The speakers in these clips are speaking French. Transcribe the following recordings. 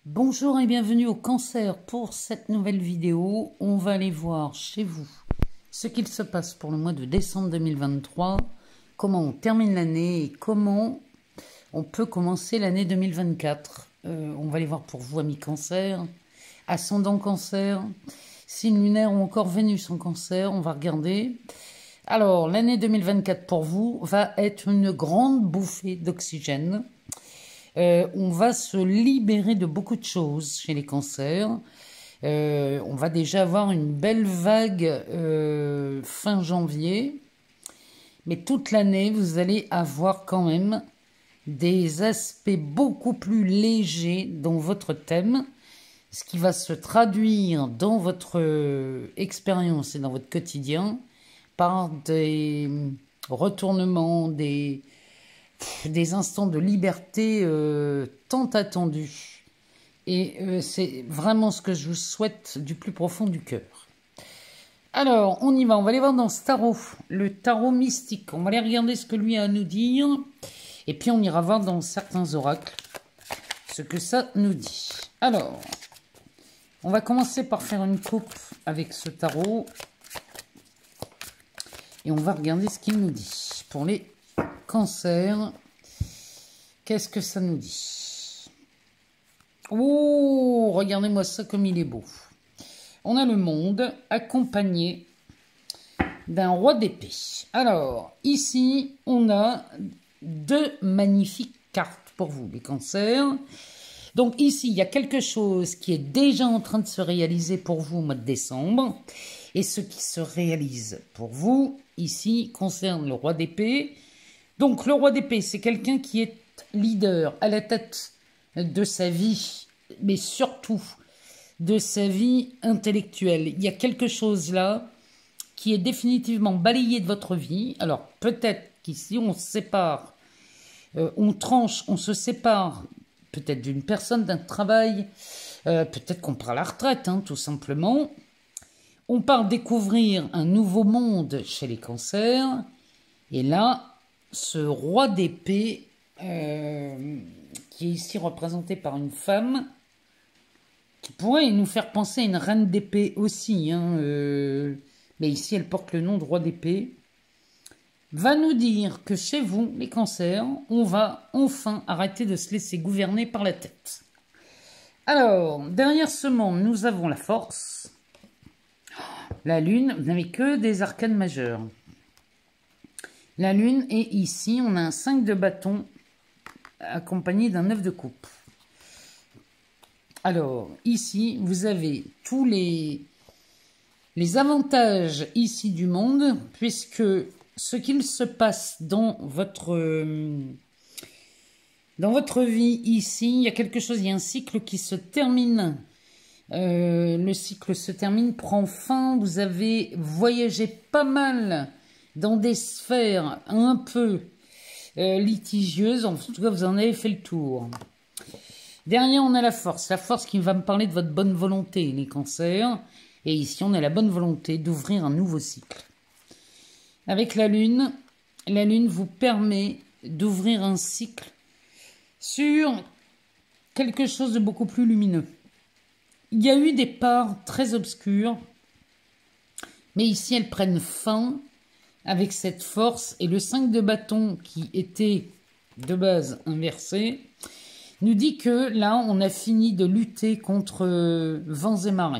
Bonjour et bienvenue au Cancer. Pour cette nouvelle vidéo, on va aller voir chez vous ce qu'il se passe pour le mois de décembre 2023, comment on termine l'année et comment on peut commencer l'année 2024. On va aller voir pour vous, amis Cancer, ascendant Cancer, signe lunaire ou encore Vénus en Cancer, on va regarder. Alors, l'année 2024 pour vous va être une grande bouffée d'oxygène. On va se libérer de beaucoup de choses chez les cancers. On va déjà avoir une belle vague fin janvier. Mais toute l'année, vous allez avoir quand même des aspects beaucoup plus légers dans votre thème. Ce qui va se traduire dans votre expérience et dans votre quotidien par des retournements, des instants de liberté tant attendus. Et c'est vraiment ce que je vous souhaite du plus profond du cœur. Alors, on y va. On va aller voir dans ce tarot, le tarot mystique. On va aller regarder ce que lui a à nous dire. Et puis, on ira voir dans certains oracles ce que ça nous dit. Alors, on va commencer par faire une coupe avec ce tarot. Et on va regarder ce qu'il nous dit pour les Cancer. Qu'est-ce que ça nous dit? Oh, regardez-moi ça comme il est beau. On a le monde accompagné d'un roi d'épée. Alors, ici, on a deux magnifiques cartes pour vous, les cancers. Donc ici, il y a quelque chose qui est déjà en train de se réaliser pour vous au mois de décembre. Et ce qui se réalise pour vous, ici, concerne le roi d'épée. Donc, le roi d'épée, c'est quelqu'un qui est leader, à la tête de sa vie, mais surtout de sa vie intellectuelle. Il y a quelque chose là qui est définitivement balayé de votre vie. Alors, peut-être qu'ici, on se sépare, on tranche, on se sépare peut-être d'une personne, d'un travail, peut-être qu'on part à la retraite, hein, tout simplement. On part découvrir un nouveau monde chez les cancers. Et là, ce roi d'épée, qui est ici représenté par une femme, qui pourrait nous faire penser à une reine d'épée aussi, hein, mais ici elle porte le nom de roi d'épée, va nous dire que chez vous, les cancers, on va enfin arrêter de se laisser gouverner par la tête. Alors, derrière ce monde, nous avons la force, la lune, vous n'avez que des arcanes majeures. La lune, et ici, on a un 5 de bâton accompagné d'un 9 de coupe. Alors, ici, vous avez tous les avantages ici du monde, puisque ce qu'il se passe dans votre vie ici, il y a quelque chose, il y a un cycle qui se termine. Le cycle se termine, prend fin, vous avez voyagé pas mal dans des sphères un peu litigieuses. En tout cas, vous en avez fait le tour. Derrière, on a la force qui va me parler de votre bonne volonté, les cancers. Et ici, on a la bonne volonté d'ouvrir un nouveau cycle. Avec la lune vous permet d'ouvrir un cycle sur quelque chose de beaucoup plus lumineux. Il y a eu des parts très obscures, mais ici, elles prennent fin avec cette force, et le 5 de bâton qui était de base inversé nous dit que là on a fini de lutter contre vents et marées.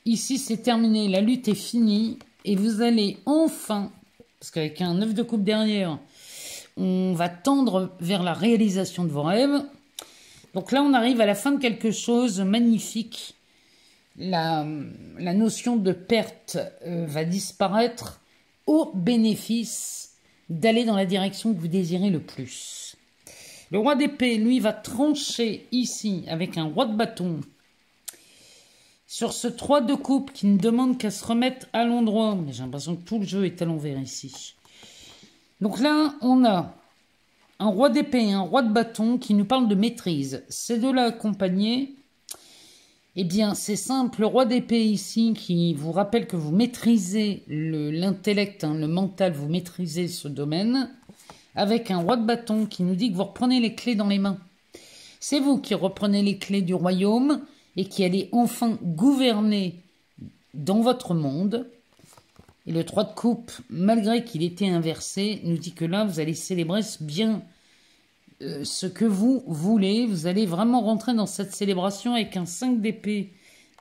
Ici c'est terminé, la lutte est finie et vous allez enfin, parce qu'avec un 9 de coupe derrière, on va tendre vers la réalisation de vos rêves. Donc là on arrive à la fin de quelque chose de magnifique. La notion de perte va disparaître au bénéfice d'aller dans la direction que vous désirez le plus. Le roi d'épée, lui, va trancher ici avec un roi de bâton sur ce 3 de coupe qui ne demande qu'à se remettre à l'endroit. Mais j'ai l'impression que tout le jeu est à l'envers ici. Donc là, on a un roi d'épée et un roi de bâton qui nous parlent de maîtrise. Ces deux-là accompagnés, eh bien, c'est simple, le roi d'épée ici qui vous rappelle que vous maîtrisez l'intellect, hein, le mental, vous maîtrisez ce domaine, avec un roi de bâton qui nous dit que vous reprenez les clés dans les mains. C'est vous qui reprenez les clés du royaume et qui allez enfin gouverner dans votre monde. Et le 3 de coupe, malgré qu'il était inversé, nous dit que là, vous allez célébrer bien ce que vous voulez. Vous allez vraiment rentrer dans cette célébration avec un 5 d'épée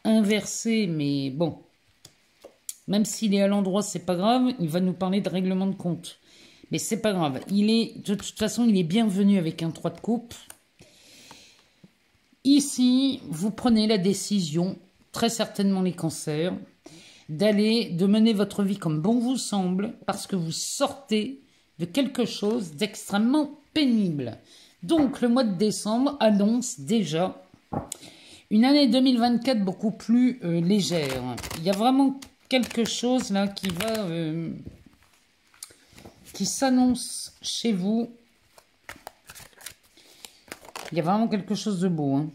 inversé. Mais bon, même s'il est à l'endroit, c'est pas grave. Il va nous parler de règlement de compte. Mais c'est pas grave. De toute façon, il est bienvenu avec un 3 de coupe. Ici, vous prenez la décision, très certainement les cancers, de mener votre vie comme bon vous semble, parce que vous sortez de quelque chose d'extrêmement pénible. Donc, le mois de décembre annonce déjà une année 2024 beaucoup plus légère. Il y a vraiment quelque chose là qui s'annonce chez vous. Il y a vraiment quelque chose de beau. Hein.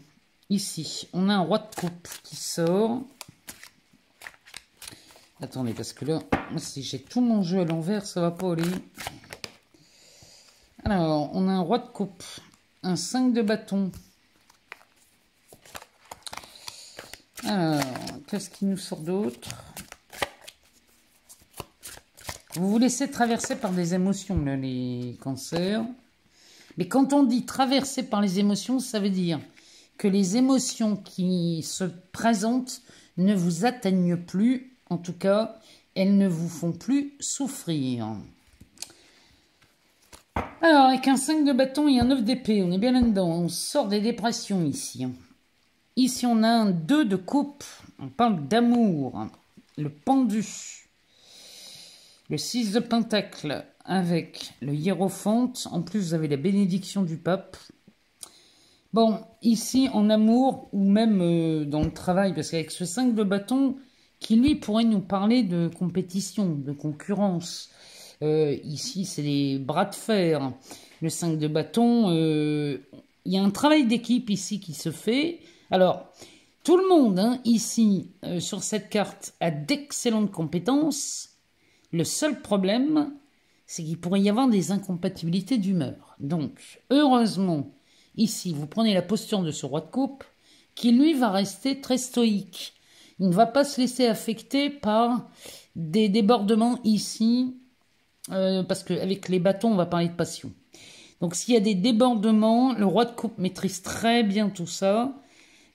Ici, on a un roi de coupe qui sort. Attendez, parce que là, si j'ai tout mon jeu à l'envers, ça va pas aller. Alors, on a un roi de coupe, un 5 de bâton. Alors, qu'est-ce qui nous sort d'autre? Vous vous laissez traverser par des émotions, là, les cancers. Mais quand on dit traverser par les émotions, ça veut dire que les émotions qui se présentent ne vous atteignent plus. En tout cas, elles ne vous font plus souffrir. Alors, avec un 5 de bâton et un 9 d'épée, on est bien là-dedans. On sort des dépressions ici. Ici, on a un 2 de coupe. On parle d'amour. Le pendu. Le 6 de pentacle avec le hiérophante. En plus, vous avez la bénédiction du pape. Bon, ici, en amour ou même dans le travail, parce qu'avec ce 5 de bâton, qui lui pourrait nous parler de compétition, de concurrence. Ici, c'est les bras de fer. Le 5 de bâton, il y a un travail d'équipe ici qui se fait. Alors, tout le monde, hein, ici, sur cette carte, a d'excellentes compétences. Le seul problème, c'est qu'il pourrait y avoir des incompatibilités d'humeur. Donc, heureusement, ici, vous prenez la posture de ce roi de coupe, qui lui va rester très stoïque. Il ne va pas se laisser affecter par des débordements ici, parce qu'avec les bâtons, on va parler de passion. Donc, s'il y a des débordements, le roi de coupe maîtrise très bien tout ça.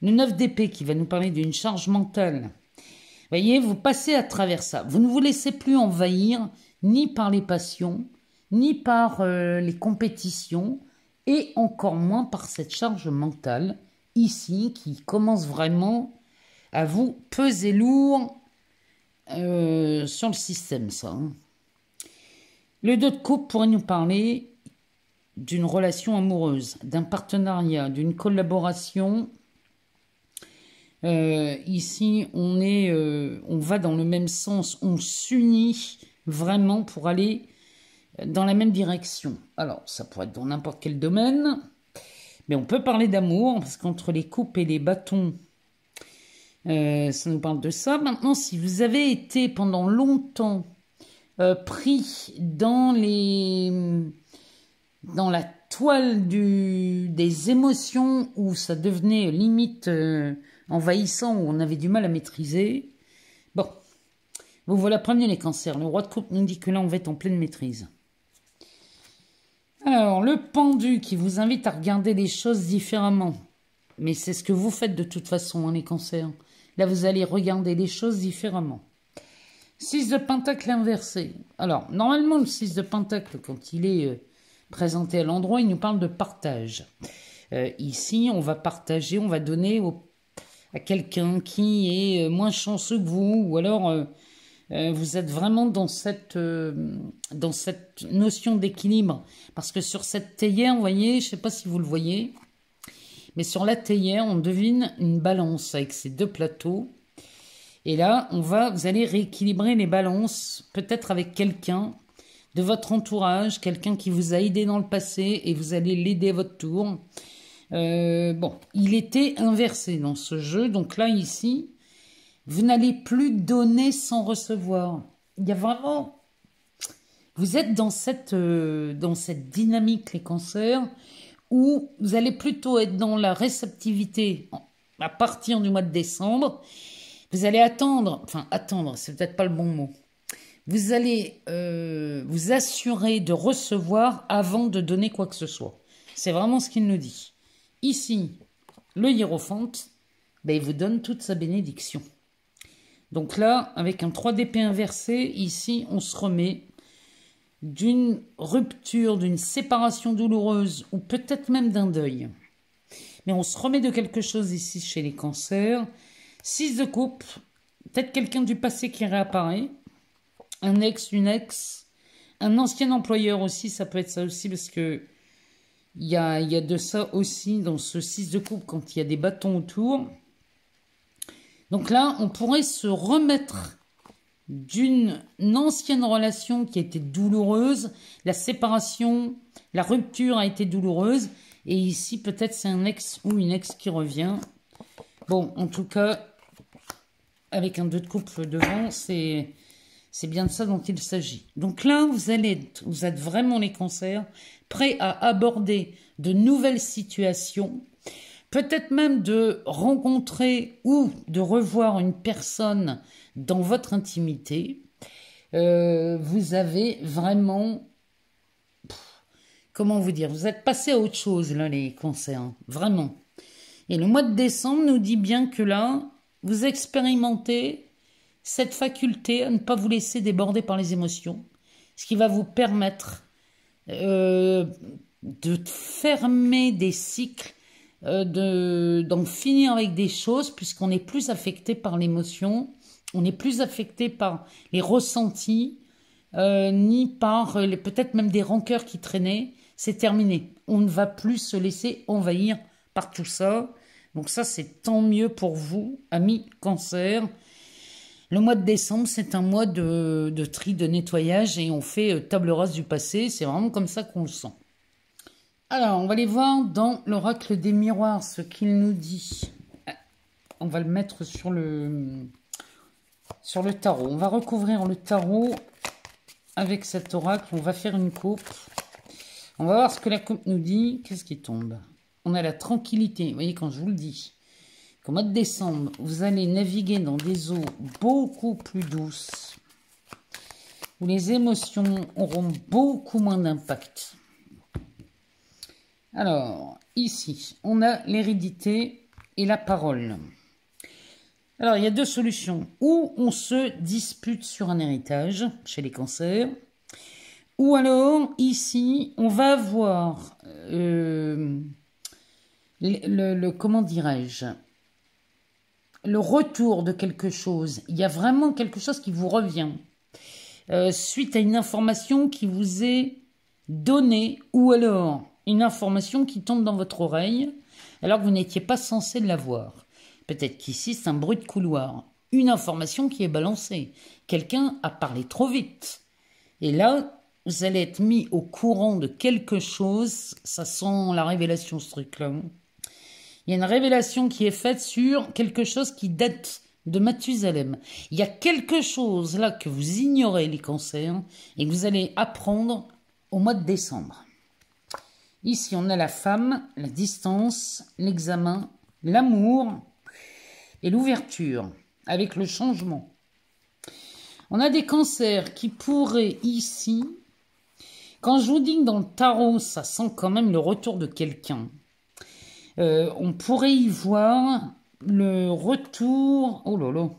Le 9 d'épée qui va nous parler d'une charge mentale. Vous voyez, vous passez à travers ça. Vous ne vous laissez plus envahir ni par les passions, ni par les compétitions, et encore moins par cette charge mentale, ici, qui commence vraiment à vous peser lourd sur le système, ça. Hein. Le 2 de coupe pourrait nous parler d'une relation amoureuse, d'un partenariat, d'une collaboration. Ici, on va dans le même sens, on s'unit vraiment pour aller dans la même direction. Alors, ça pourrait être dans n'importe quel domaine, mais on peut parler d'amour, parce qu'entre les coupes et les bâtons, ça nous parle de ça. Maintenant, si vous avez été pendant longtemps pris dans la toile des émotions, où ça devenait limite envahissant, où on avait du mal à maîtriser, bon, vous voilà prévenus les cancers. Le roi de coupe nous dit que là, on va être en pleine maîtrise. Alors, le pendu qui vous invite à regarder les choses différemment. Mais c'est ce que vous faites de toute façon, hein, les cancers. Là, vous allez regarder les choses différemment. 6 de pentacle inversé. Alors, normalement, le 6 de pentacle, quand il est présenté à l'endroit, il nous parle de partage. Ici, on va partager, on va donner à quelqu'un qui est moins chanceux que vous, ou alors vous êtes vraiment dans cette notion d'équilibre. Parce que sur cette théière, vous voyez, je ne sais pas si vous le voyez, mais sur la théière, on devine une balance avec ces deux plateaux. Et là, vous allez rééquilibrer les balances, peut-être avec quelqu'un de votre entourage, quelqu'un qui vous a aidé dans le passé et vous allez l'aider à votre tour. Bon, il était inversé dans ce jeu, donc là, ici, vous n'allez plus donner sans recevoir. Il y a vraiment... Vous êtes dans cette dynamique, les cancers, où vous allez plutôt être dans la réceptivité à partir du mois de décembre. Vous allez attendre, enfin attendre, c'est peut-être pas le bon mot. Vous allez vous assurer de recevoir avant de donner quoi que ce soit. C'est vraiment ce qu'il nous dit. Ici, le hiérophante, ben, il vous donne toute sa bénédiction. Donc là, avec un 3 d'épée inversé, ici, on se remet d'une rupture, d'une séparation douloureuse, ou peut-être même d'un deuil. Mais on se remet de quelque chose ici chez les cancers. 6 de coupe, peut-être quelqu'un du passé qui réapparaît, un ex, une ex, un ancien employeur aussi, ça peut être ça aussi, parce que il y a de ça aussi dans ce 6 de coupe quand il y a des bâtons autour. Donc là, on pourrait se remettre d'une ancienne relation qui a été douloureuse. La séparation, la rupture a été douloureuse. Et ici, peut-être c'est un ex ou une ex qui revient. Bon, en tout cas, avec un 2 de coupe devant, c'est bien de ça dont il s'agit. Donc là, vous êtes vraiment les cancers, prêts à aborder de nouvelles situations. Peut-être même de rencontrer ou de revoir une personne dans votre intimité. Vous avez vraiment... Comment vous dire? Vous êtes passé à autre chose, là, les cancers. Hein, vraiment. Et le mois de décembre nous dit bien que là, vous expérimentez cette faculté à ne pas vous laisser déborder par les émotions. Ce qui va vous permettre de fermer des cycles, d'en finir avec des choses, puisqu'on est plus affecté par l'émotion, on n'est plus affecté par les ressentis, ni par peut-être même des rancœurs qui traînaient. C'est terminé. On ne va plus se laisser envahir par tout ça. Donc ça, c'est tant mieux pour vous, amis cancer. Le mois de décembre, c'est un mois de tri, de nettoyage, et on fait table rase du passé. C'est vraiment comme ça qu'on le sent. Alors, on va aller voir dans l'oracle des miroirs ce qu'il nous dit. On va le mettre sur le tarot. On va recouvrir le tarot avec cet oracle. On va faire une coupe. On va voir ce que la coupe nous dit. Qu'est-ce qui tombe? On a la tranquillité. Vous voyez, quand je vous le dis, qu'au mois de décembre, vous allez naviguer dans des eaux beaucoup plus douces, où les émotions auront beaucoup moins d'impact. Alors, ici, on a l'hérédité et la parole. Alors, il y a deux solutions. Ou on se dispute sur un héritage, chez les cancers, ou alors, ici, on va avoir comment dirais-je, le retour de quelque chose. Il y a vraiment quelque chose qui vous revient suite à une information qui vous est donnée, ou alors une information qui tombe dans votre oreille alors que vous n'étiez pas censé l'avoir. Peut-être qu'ici, c'est un bruit de couloir. Une information qui est balancée. Quelqu'un a parlé trop vite. Et là, vous allez être mis au courant de quelque chose. Ça sent la révélation, ce truc-là. Il y a une révélation qui est faite sur quelque chose qui date de Mathusalem. Il y a quelque chose là que vous ignorez, les cancers, et que vous allez apprendre au mois de décembre. Ici, on a la femme, la distance, l'examen, l'amour et l'ouverture, avec le changement. On a des cancers qui pourraient ici, quand je vous dis que dans le tarot, ça sent quand même le retour de quelqu'un, on pourrait y voir le retour, oh là là,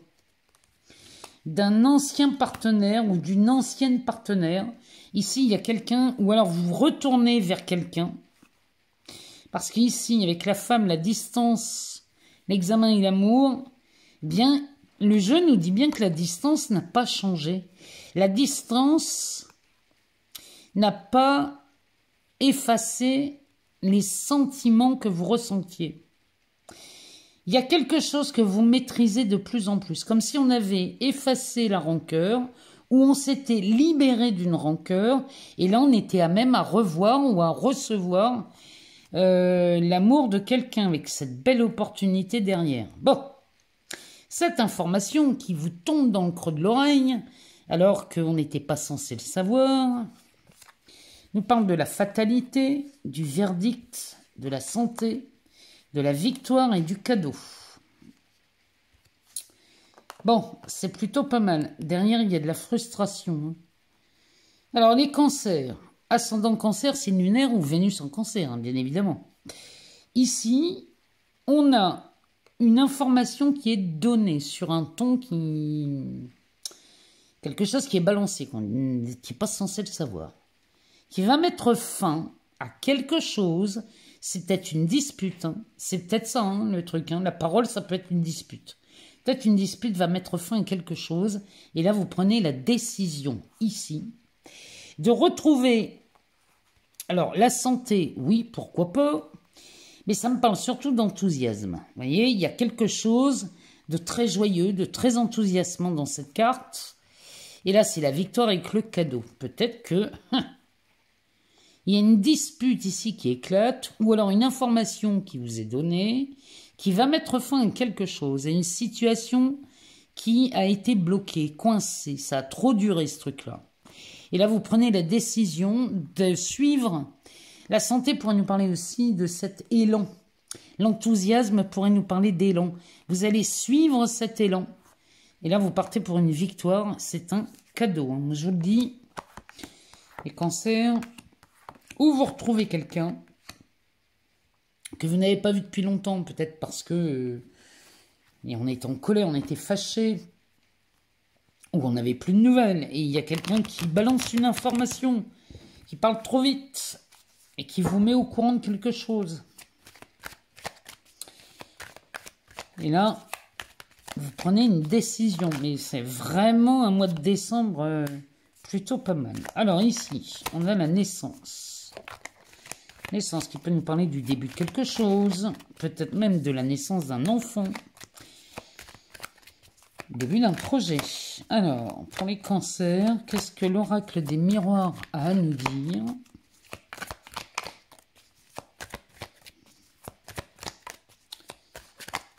d'un ancien partenaire ou d'une ancienne partenaire. Ici, il y a quelqu'un, ou alors vous retournez vers quelqu'un. Parce qu'ici, avec la femme, la distance, l'examen et l'amour, eh bien, le jeu nous dit bien que la distance n'a pas changé. La distance n'a pas effacé les sentiments que vous ressentiez. Il y a quelque chose que vous maîtrisez de plus en plus, comme si on avait effacé la rancœur, où on s'était libéré d'une rancœur, et là on était à même à revoir ou à recevoir l'amour de quelqu'un avec cette belle opportunité derrière. Bon, cette information qui vous tombe dans le creux de l'oreille, alors qu'on n'était pas censé le savoir, nous parle de la fatalité, du verdict de la santé, de la victoire et du cadeau. Bon, c'est plutôt pas mal. Derrière, il y a de la frustration. Alors, les cancers. Ascendant cancer, c'est lunaire ou Vénus en cancer, bien évidemment. Ici, on a une information qui est donnée sur un ton qui... quelque chose qui est balancé, qui n'est pas censé le savoir. Qui va mettre fin à quelque chose. C'est peut-être une dispute. C'est peut-être ça, le truc. La parole, ça peut être une dispute. Peut-être une dispute va mettre fin à quelque chose. Et là, vous prenez la décision, ici, de retrouver... Alors, la santé, oui, pourquoi pas. Mais ça me parle surtout d'enthousiasme. Vous voyez, il y a quelque chose de très joyeux, de très enthousiasmant dans cette carte. Et là, c'est la victoire avec le cadeau. Peut-être que... il y a une dispute ici qui éclate, ou alors une information qui vous est donnée, qui va mettre fin à quelque chose, à une situation qui a été bloquée, coincée. Ça a trop duré, ce truc-là. Et là, vous prenez la décision de suivre. La santé pourrait nous parler aussi de cet élan. L'enthousiasme pourrait nous parler d'élan. Vous allez suivre cet élan. Et là, vous partez pour une victoire. C'est un cadeau. Je vous le dis. Les cancers. Ou vous retrouvez quelqu'un que vous n'avez pas vu depuis longtemps. Peut-être parce que on était en colère, on était fâché. Ou on n'avait plus de nouvelles. Et il y a quelqu'un qui balance une information. Qui parle trop vite. Et qui vous met au courant de quelque chose. Et là, vous prenez une décision. Mais c'est vraiment un mois de décembre plutôt pas mal. Alors ici, on a la naissance. Naissance qui peut nous parler du début de quelque chose. Peut-être même de la naissance d'un enfant. Début d'un projet. Alors, pour les cancers, qu'est-ce que l'oracle des miroirs a à nous dire ?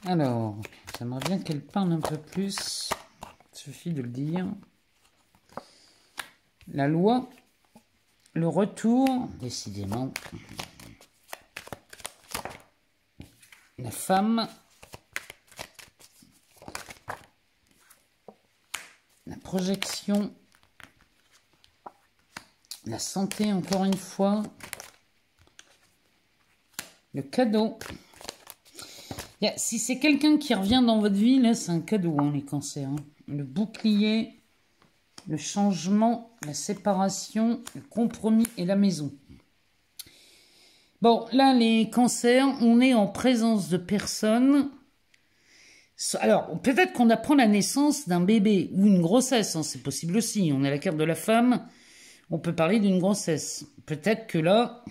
Alors, j'aimerais bien qu'elle parle un peu plus. Il suffit de le dire. La loi, le retour, décidément. La femme. La projection. La santé, encore une fois. Le cadeau. Si c'est quelqu'un qui revient dans votre vie, là, c'est un cadeau, les cancers. Le bouclier, le changement, la séparation, le compromis et la maison. Bon, là, les cancers, on est en présence de personnes. Alors, peut-être qu'on apprend la naissance d'un bébé ou une grossesse, c'est possible aussi. On a la carte de la femme, on peut parler d'une grossesse. Peut-être que là...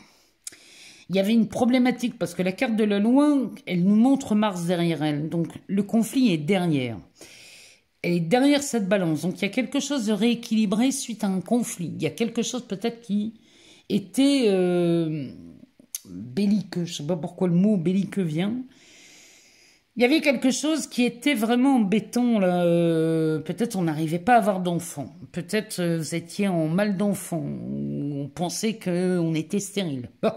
il y avait une problématique parce que la carte de la loi, elle nous montre Mars derrière elle. Donc, le conflit est derrière. Elle est derrière cette balance. Donc, il y a quelque chose de rééquilibré suite à un conflit. Il y a quelque chose peut-être qui était belliqueux. Je ne sais pas pourquoi le mot belliqueux vient. Il y avait quelque chose qui était vraiment embêtant. Peut-être on n'arrivait pas à avoir d'enfants. Peut-être vous étiez en mal d'enfant. On pensait qu'on était stérile. Bon.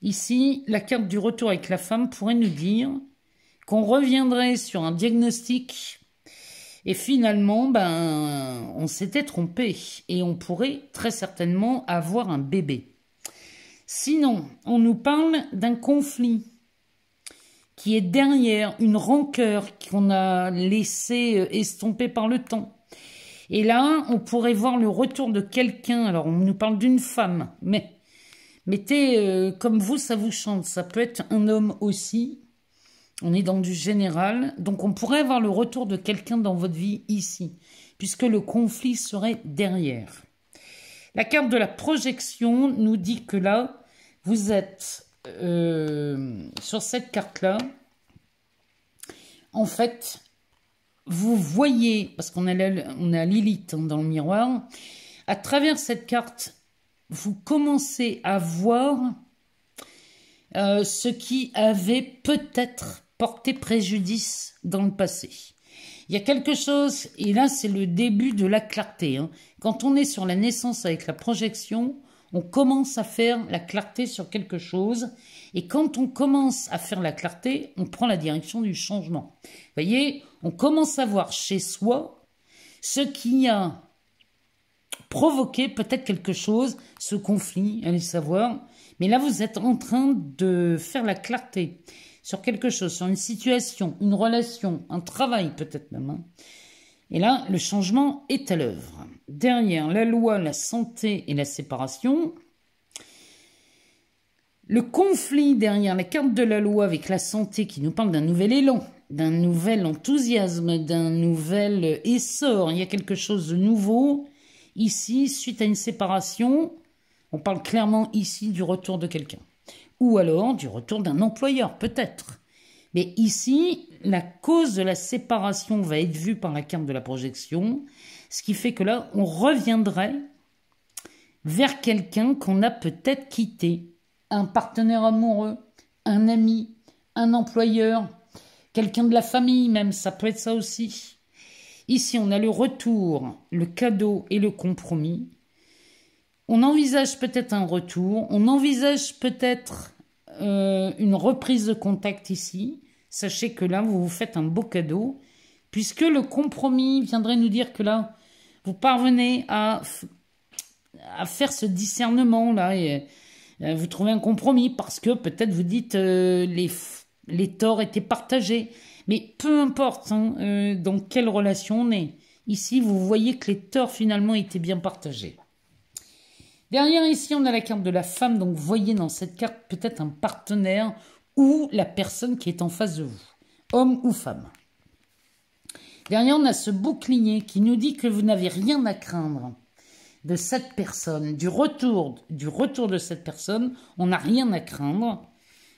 Ici, la carte du retour avec la femme pourrait nous dire qu'on reviendrait sur un diagnostic et finalement, on s'était trompé et on pourrait très certainement avoir un bébé. Sinon, on nous parle d'un conflit qui est derrière une rancœur qu'on a laissé estomper par le temps. Et là, on pourrait voir le retour de quelqu'un. Alors, on nous parle d'une femme, mais... mettez comme vous, ça vous chante. Ça peut être un homme aussi. On est dans du général. Donc, on pourrait avoir le retour de quelqu'un dans votre vie ici, puisque le conflit serait derrière. La carte de la projection nous dit que là, vous êtes sur cette carte-là. En fait, vous voyez, parce qu'on a Lilith dans le miroir, à travers cette carte, vous commencez à voir ce qui avait peut-être porté préjudice dans le passé. Il y a quelque chose, et là c'est le début de la clarté. Quand on est sur la naissance avec la projection, on commence à faire la clarté sur quelque chose. Et quand on commence à faire la clarté, on prend la direction du changement. Vous voyez, on commence à voir chez soi ce qui a provoqué peut-être quelque chose, ce conflit, allez savoir. Mais là, vous êtes en train de faire la clarté sur quelque chose, sur une situation, une relation, un travail peut-être même. Hein. Et là, le changement est à l'œuvre. Derrière la loi, la santé et la séparation, le conflit derrière la carte de la loi avec la santé qui nous parle d'un nouvel élan, d'un nouvel enthousiasme, d'un nouvel essor. Il y a quelque chose de nouveau. Ici, suite à une séparation, on parle clairement ici du retour de quelqu'un. Ou alors du retour d'un employeur, peut-être. Mais ici, la cause de la séparation va être vue par la carte de la projection, ce qui fait que là, on reviendrait vers quelqu'un qu'on a peut-être quitté. Un partenaire amoureux, un ami, un employeur, quelqu'un de la famille même, ça peut être ça aussi. Ici, on a le retour, le cadeau et le compromis. On envisage peut-être un retour, on envisage peut-être une reprise de contact ici. Sachez que là, vous vous faites un beau cadeau, puisque le compromis viendrait nous dire que là, vous parvenez à faire ce discernement-là, et vous trouvez un compromis, parce que peut-être vous dites les torts étaient partagés. Mais peu importe hein, dans quelle relation on est. Ici, vous voyez que les torts finalement étaient bien partagés. Derrière ici, on a la carte de la femme. Donc, vous voyez dans cette carte peut-être un partenaire ou la personne qui est en face de vous, homme ou femme. Derrière, on a ce bouclier qui nous dit que vous n'avez rien à craindre de cette personne, du retour de cette personne. On n'a rien à craindre.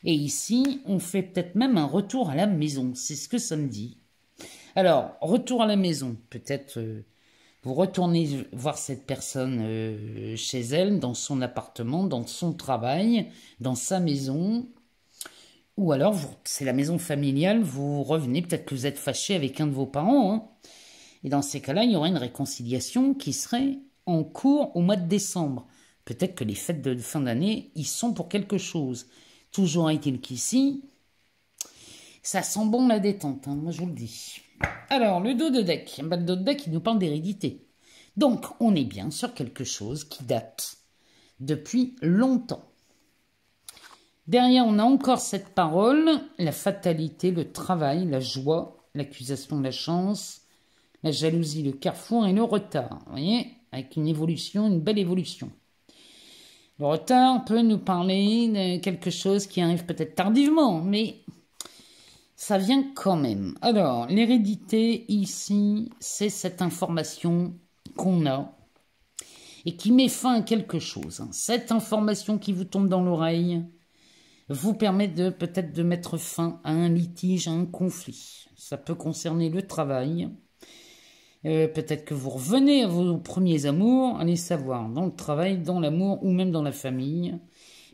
Et ici, on fait peut-être même un retour à la maison. C'est ce que ça me dit. Alors, retour à la maison. Peut-être vous retournez voir cette personne chez elle, dans son appartement, dans son travail, dans sa maison. Ou alors, c'est la maison familiale, vous revenez, peut-être que vous êtes fâché avec un de vos parents. Hein. Et dans ces cas-là, il y aura une réconciliation qui serait en cours au mois de décembre. Peut-être que les fêtes de fin d'année, ils sont pour quelque chose. Toujours est-il qu'ici, ça sent bon la détente, hein, moi je vous le dis. Alors, le dos de deck. Le dos de deck, il nous parle d'hérédité. Donc, on est bien sur quelque chose qui date depuis longtemps. Derrière, on a encore cette parole, la fatalité, le travail, la joie, l'accusation de la chance, la jalousie, le carrefour et le retard. Vous voyez, avec une évolution, une belle évolution. Le retard peut nous parler de quelque chose qui arrive peut-être tardivement, mais ça vient quand même. Alors, l'hérédité, ici, c'est cette information qu'on a et qui met fin à quelque chose. Cette information qui vous tombe dans l'oreille vous permet peut-être de mettre fin à un litige, à un conflit. Ça peut concerner le travail. Peut-être que vous revenez à vos premiers amours, allez savoir, dans le travail, dans l'amour ou même dans la famille.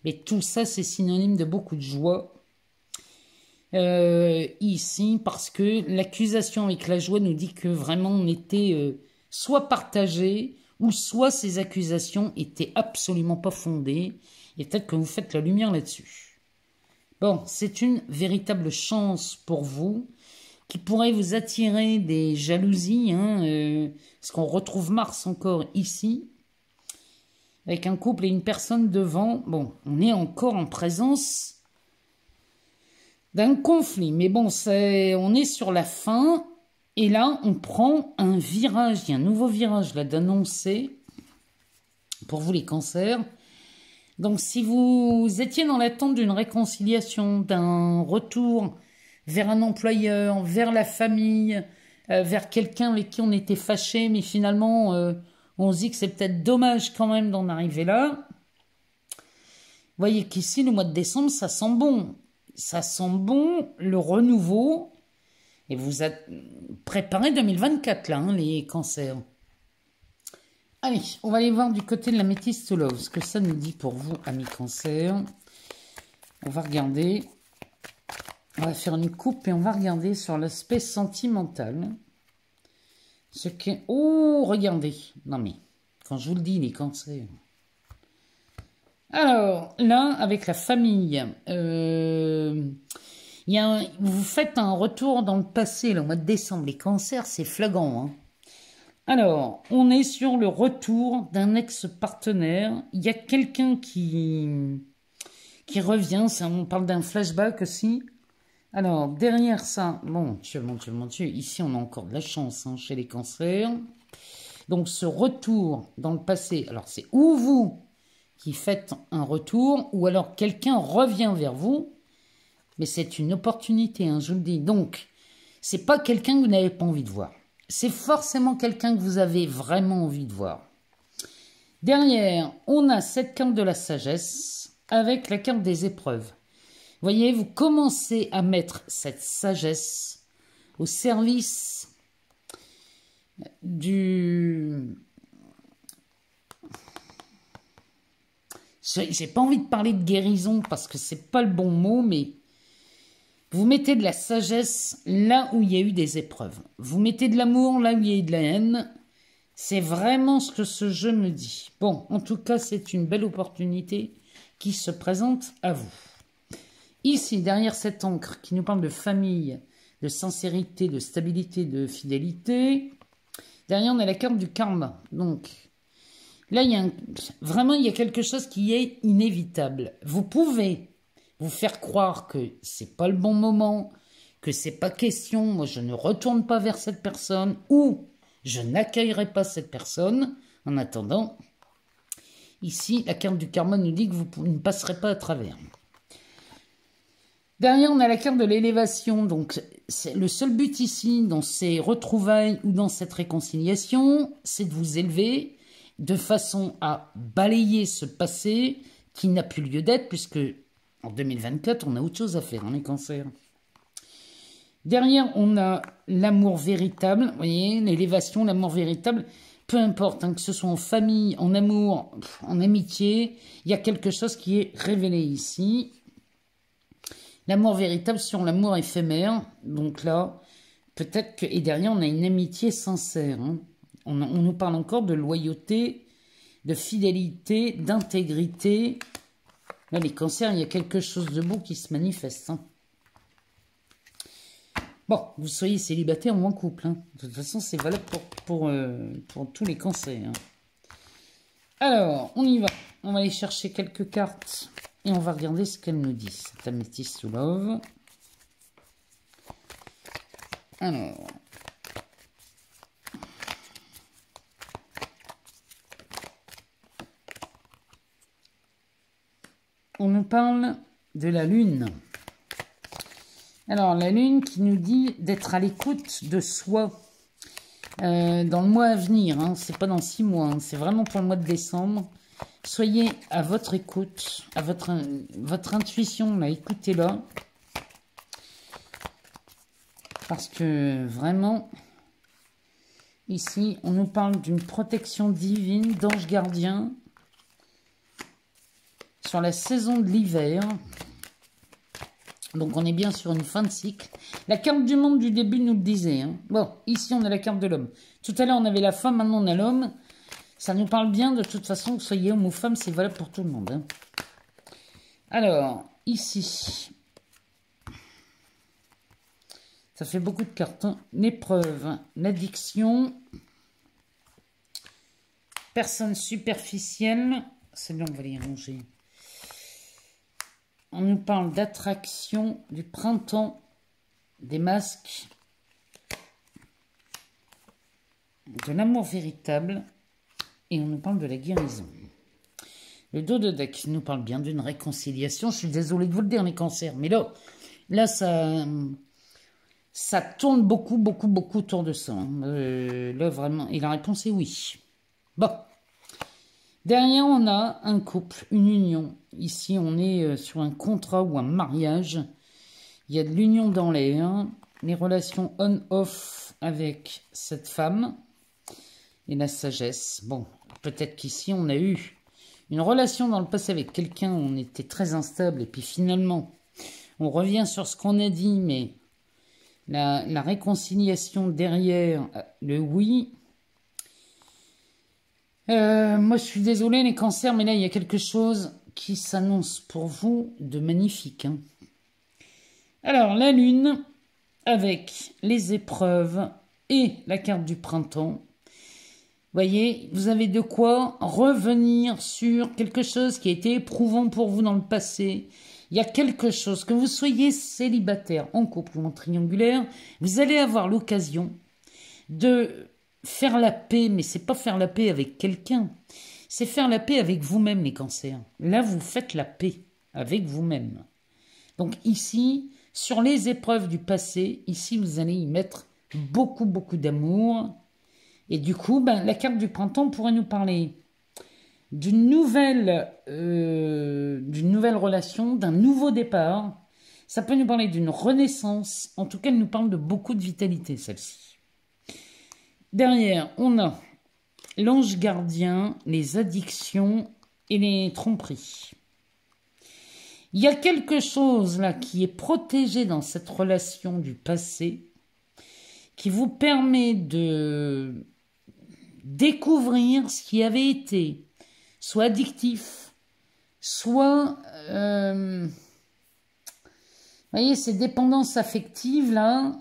Mais tout ça, c'est synonyme de beaucoup de joie. Ici, parce que l'accusation avec la joie nous dit que vraiment on était soit partagé, ou soit ces accusations étaient absolument pas fondées. Et peut-être que vous faites la lumière là-dessus. Bon, c'est une véritable chance pour vous, qui pourrait vous attirer des jalousies, hein, parce qu'on retrouve Mars encore ici, avec un couple et une personne devant. Bon, on est encore en présence d'un conflit, mais bon, on est sur la fin, et là, on prend un virage, il y a un nouveau virage là d'annoncer, pour vous les cancers. Donc, si vous étiez dans l'attente d'une réconciliation, d'un retour vers un employeur, vers la famille, vers quelqu'un avec qui on était fâché, mais finalement, on se dit que c'est peut-être dommage quand même d'en arriver là. Vous voyez qu'ici, le mois de décembre, ça sent bon. Ça sent bon le renouveau. Et vous êtes préparé 2024, là, hein, les cancers. Allez, on va aller voir du côté de la métiste love, ce que ça nous dit pour vous, amis cancers. On va regarder. On va faire une coupe et on va regarder sur l'aspect sentimental. Ce qui est... Oh, regardez. Non mais, quand je vous le dis, les cancers. Alors, là, avec la famille, vous faites un retour dans le passé, le mois de décembre. Les cancers, c'est flagrant, hein. Alors, on est sur le retour d'un ex-partenaire. Il y a quelqu'un qui revient. On parle d'un flashback aussi. Alors, derrière ça, mon Dieu, mon Dieu, mon Dieu, ici, on a encore de la chance, hein, chez les cancers. Donc, ce retour dans le passé, alors c'est ou vous qui faites un retour, ou alors quelqu'un revient vers vous, mais c'est une opportunité, hein, je vous le dis. Donc, c'est pas quelqu'un que vous n'avez pas envie de voir. C'est forcément quelqu'un que vous avez vraiment envie de voir. Derrière, on a cette carte de la sagesse avec la carte des épreuves. Vous voyez, vous commencez à mettre cette sagesse au service du... J'ai pas envie de parler de guérison parce que c'est pas le bon mot, mais vous mettez de la sagesse là où il y a eu des épreuves. Vous mettez de l'amour là où il y a eu de la haine. C'est vraiment ce que ce jeu me dit. Bon, en tout cas, c'est une belle opportunité qui se présente à vous. Ici, derrière cette encre qui nous parle de famille, de sincérité, de stabilité, de fidélité, derrière, on a la carte du karma. Donc, là, vraiment, il y a quelque chose qui est inévitable. Vous pouvez vous faire croire que c'est pas le bon moment, que c'est pas question, moi je ne retourne pas vers cette personne, ou je n'accueillerai pas cette personne. En attendant, ici, la carte du karma nous dit que vous ne passerez pas à travers. Derrière, on a la carte de l'élévation. Donc, le seul but ici, dans ces retrouvailles ou dans cette réconciliation, c'est de vous élever de façon à balayer ce passé qui n'a plus lieu d'être, puisque en 2024, on a autre chose à faire, hein, les cancers. Derrière, on a l'amour véritable. Vous voyez, l'élévation, l'amour véritable. Peu importe, hein, que ce soit en famille, en amour, en amitié, il y a quelque chose qui est révélé ici. L'amour véritable sur l'amour éphémère. Donc là, peut-être que... Et derrière, on a une amitié sincère. Hein. On nous parle encore de loyauté, de fidélité, d'intégrité. Là, les cancers, il y a quelque chose de beau qui se manifeste. Hein. Bon, vous soyez célibataire ou en couple. Hein. De toute façon, c'est valable pour tous les cancers. Hein. Alors, on y va. On va aller chercher quelques cartes. Et on va regarder ce qu'elle nous dit. Cette Amethyst Love. Alors. On nous parle de la Lune. Alors, la Lune qui nous dit d'être à l'écoute de soi dans le mois à venir. Hein. C'est pas dans 6 mois. Hein. C'est vraiment pour le mois de décembre. Soyez à votre écoute, à votre intuition, là, écoutez-la. Parce que vraiment, ici, on nous parle d'une protection divine, d'ange gardien, sur la saison de l'hiver. Donc, on est bien sur une fin de cycle. La carte du monde du début nous le disait. Hein. Bon, ici, on a la carte de l'homme. Tout à l'heure, on avait la femme, maintenant, on a l'homme. Ça nous parle bien, de toute façon, que soyez homme ou femme, c'est valable pour tout le monde. Hein. Alors, ici, ça fait beaucoup de cartes. Hein. L'épreuve, l'addiction, personne superficielle. Celle-là, on va les ranger. On nous parle d'attraction, du printemps, des masques, de l'amour véritable. Et on nous parle de la guérison. Le dos de deck nous parle bien d'une réconciliation. Je suis désolée de vous le dire, les cancers. Mais là ça tourne beaucoup autour de ça. Hein. Là, vraiment. Et la réponse est oui. Bon. Derrière, on a un couple, une union. Ici, on est sur un contrat ou un mariage. Il y a de l'union dans l'air. Les relations on-off avec cette femme. Et la sagesse. Bon, peut-être qu'ici, on a eu une relation dans le passé avec quelqu'un où on était très instable. Et puis finalement, on revient sur ce qu'on a dit, mais la réconciliation derrière le oui. Moi, je suis désolée, les cancers, mais là, il y a quelque chose qui s'annonce pour vous de magnifique. Hein. Alors, la lune, avec les épreuves et la carte du printemps. Voyez, vous avez de quoi revenir sur quelque chose qui a été éprouvant pour vous dans le passé. Il y a quelque chose, que vous soyez célibataire, en couple ou en triangulaire, vous allez avoir l'occasion de faire la paix, mais c'est pas faire la paix avec quelqu'un, c'est faire la paix avec vous-même, les cancers. Là, vous faites la paix avec vous-même. Donc ici, sur les épreuves du passé, ici, vous allez y mettre beaucoup, beaucoup d'amour. Et du coup, la carte du printemps pourrait nous parler d'une nouvelle relation, d'un nouveau départ. Ça peut nous parler d'une renaissance. En tout cas, elle nous parle de beaucoup de vitalité, celle-ci. Derrière, on a l'ange gardien, les addictions et les tromperies. Il y a quelque chose là qui est protégé dans cette relation du passé qui vous permet de découvrir ce qui avait été soit addictif, soit... vous voyez, ces dépendances affectives, là,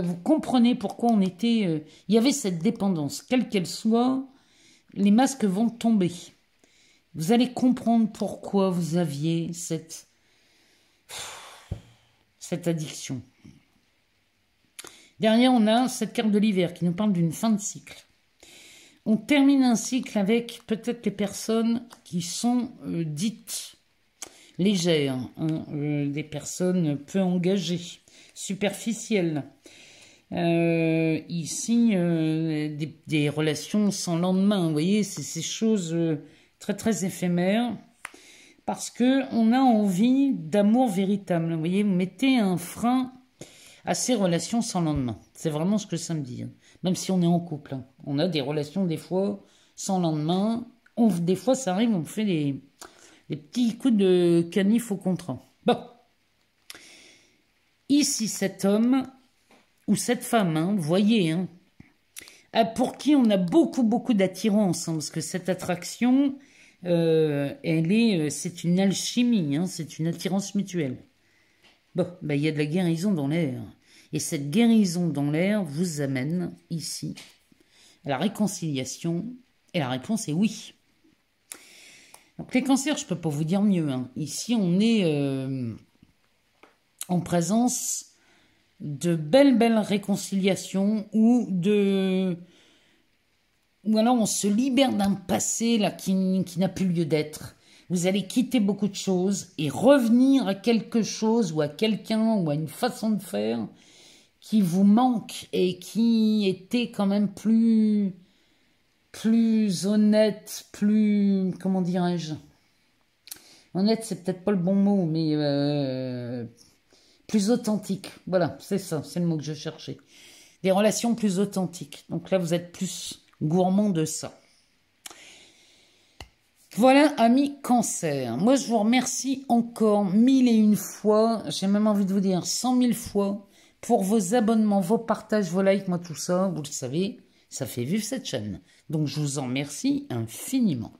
vous comprenez pourquoi on était... il y avait cette dépendance, quelle qu'elle soit, les masques vont tomber. Vous allez comprendre pourquoi vous aviez cette addiction. Derrière, on a cette carte de l'hiver qui nous parle d'une fin de cycle. On termine un cycle avec peut-être les personnes qui sont dites légères, hein, des personnes peu engagées, superficielles. Ici, des relations sans lendemain, vous voyez, c'est ces choses très très éphémères, parce qu'on a envie d'amour véritable. Vous voyez, vous mettez un frein à ces relations sans lendemain. C'est vraiment ce que ça me dit. Hein. Même si on est en couple. Hein. On a des relations des fois sans lendemain. Des fois ça arrive, on fait des petits coups de canif au contrat. Bon. Ici, cet homme ou cette femme, hein, vous voyez, hein, pour qui on a beaucoup, beaucoup d'attirance. Hein, parce que cette attraction, c'est une alchimie, hein, c'est une attirance mutuelle. Bon, il y a de la guérison dans l'air. Et cette guérison dans l'air vous amène ici à la réconciliation. Et la réponse est oui. Donc les cancers, je ne peux pas vous dire mieux. Hein. Ici, on est en présence de belles réconciliations ou alors on se libère d'un passé là, qui n'a plus lieu d'être. Vous allez quitter beaucoup de choses et revenir à quelque chose ou à quelqu'un ou à une façon de faire qui vous manque et qui était quand même plus honnête, plus... Comment dirais-je? Honnête, c'est peut-être pas le bon mot, mais plus authentique. Voilà, c'est ça, c'est le mot que je cherchais. Des relations plus authentiques. Donc là, vous êtes plus gourmand de ça. Voilà, amis cancer. Moi, je vous remercie encore 1001 fois. J'ai même envie de vous dire 100 000 fois pour vos abonnements, vos partages, vos likes, moi tout ça. Vous le savez, ça fait vivre cette chaîne. Donc, je vous en remercie infiniment.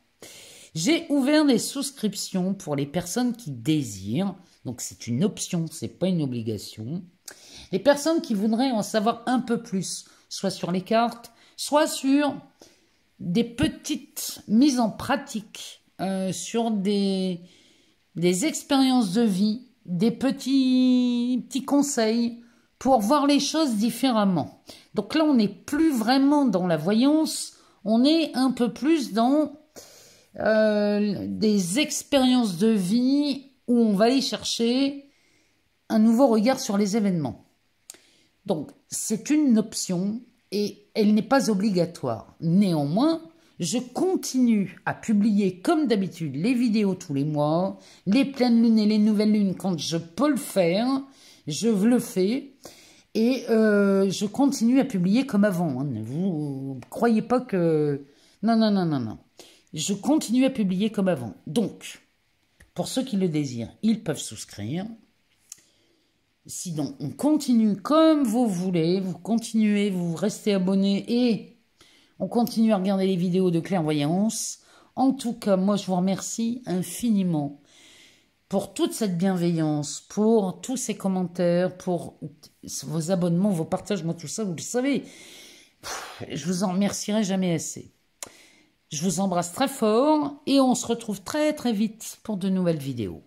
J'ai ouvert des souscriptions pour les personnes qui désirent. Donc, c'est une option, c'est pas une obligation. Les personnes qui voudraient en savoir un peu plus, soit sur les cartes, soit sur des petites mises en pratique sur des expériences de vie, des petits conseils pour voir les choses différemment. Donc là, on n'est plus vraiment dans la voyance, on est un peu plus dans des expériences de vie où on va aller chercher un nouveau regard sur les événements. Donc, c'est une option et elle n'est pas obligatoire. Néanmoins, je continue à publier comme d'habitude les vidéos tous les mois, les pleines lunes et les nouvelles lunes quand je peux le faire, je le fais et je continue à publier comme avant. Hein. Vous ne croyez pas que... Non. Je continue à publier comme avant. Donc, pour ceux qui le désirent, ils peuvent souscrire. Sinon, on continue comme vous voulez, vous continuez, vous restez abonnés et on continue à regarder les vidéos de clairvoyance. En tout cas, moi, je vous remercie infiniment pour toute cette bienveillance, pour tous ces commentaires, pour vos abonnements, vos partages, moi, tout ça, vous le savez. Je vous en remercierai jamais assez. Je vous embrasse très fort et on se retrouve très très vite pour de nouvelles vidéos.